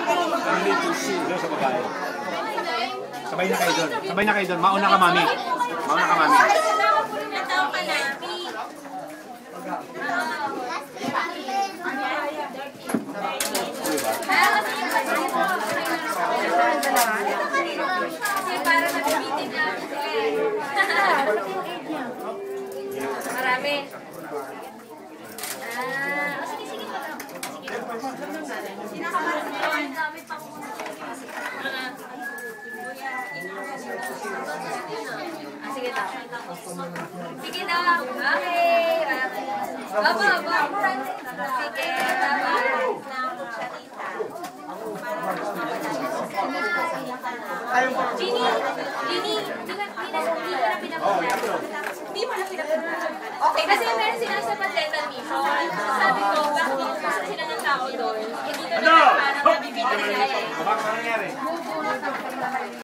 Sa babae. Sabay na kayo doon. Sabay na kayo doon. Mauna ka, mami. Mauna ka, mami. Marami. Sige daw. Sige daw. Okay. Aba. Sige. Ginny, hindi mo na pinapunta. Okay, kasi meron sila sa patental mission. Sabi ko, bakit sila ng tao doon? Hindi ko na parang nabibigyan nila eh. Bakit nangyari?